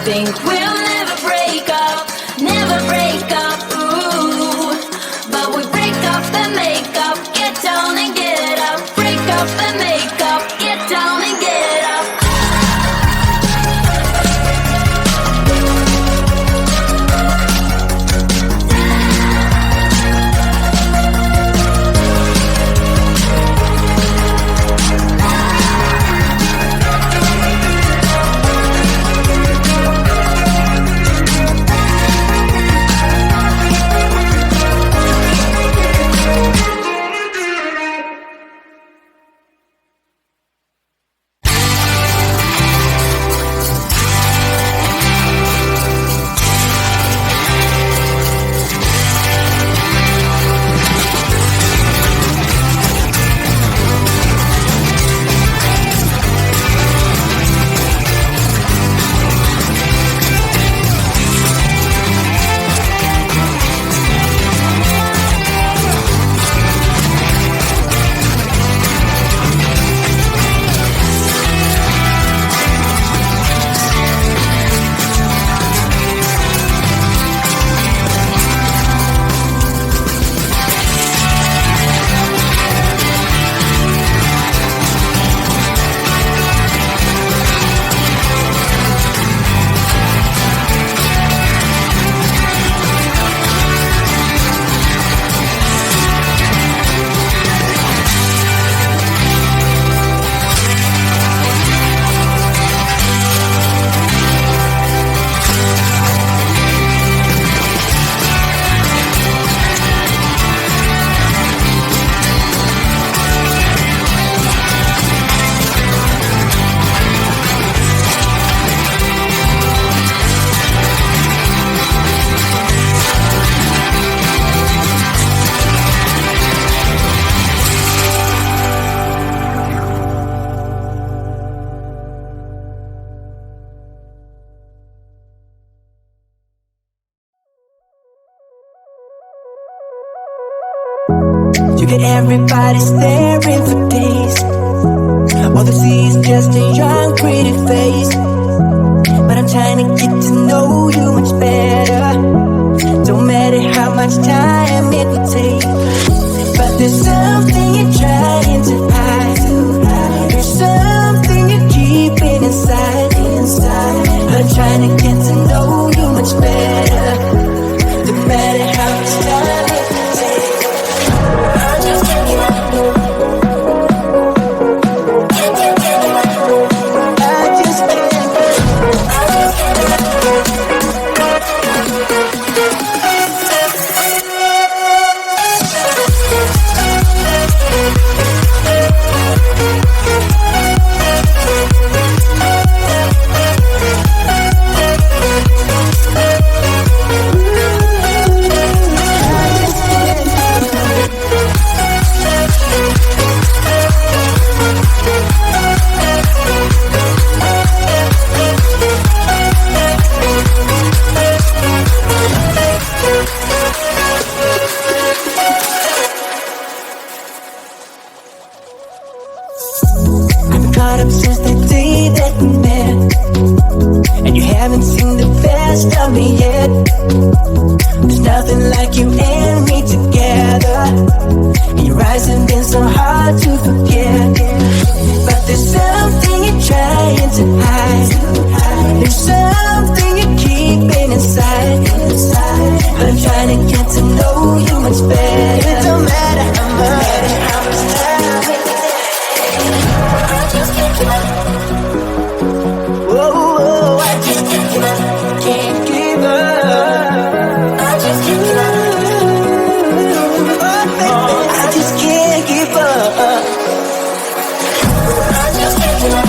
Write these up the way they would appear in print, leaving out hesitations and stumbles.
think we'll never break up, never break up, ooh. But we break up the makeup, get down and get up. Break up the makeup, get down and get up. You get everybody staring for days. All they see is just a young pretty face. But I'm trying to get to know you much better. Don't matter how much time it will take. But there's something you're trying to hide. There's something you're keeping inside. I'm trying to get to know you much better. Don't matter how much time it will take. I just can't give up. Caught up since the day that we met, and you haven't seen the best of me yet. There's nothing like you and me together, and your eyes have been so hard to forget. But there's something you're trying to hide. There's something you're keeping inside. I'm trying to get to know you much better. It don't matter how much time it takes. I just can't give up. Oh, I just can't give up. Can't give up. I just can't give up. Oh, I just can't give up. I just can't give up.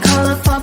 colorful.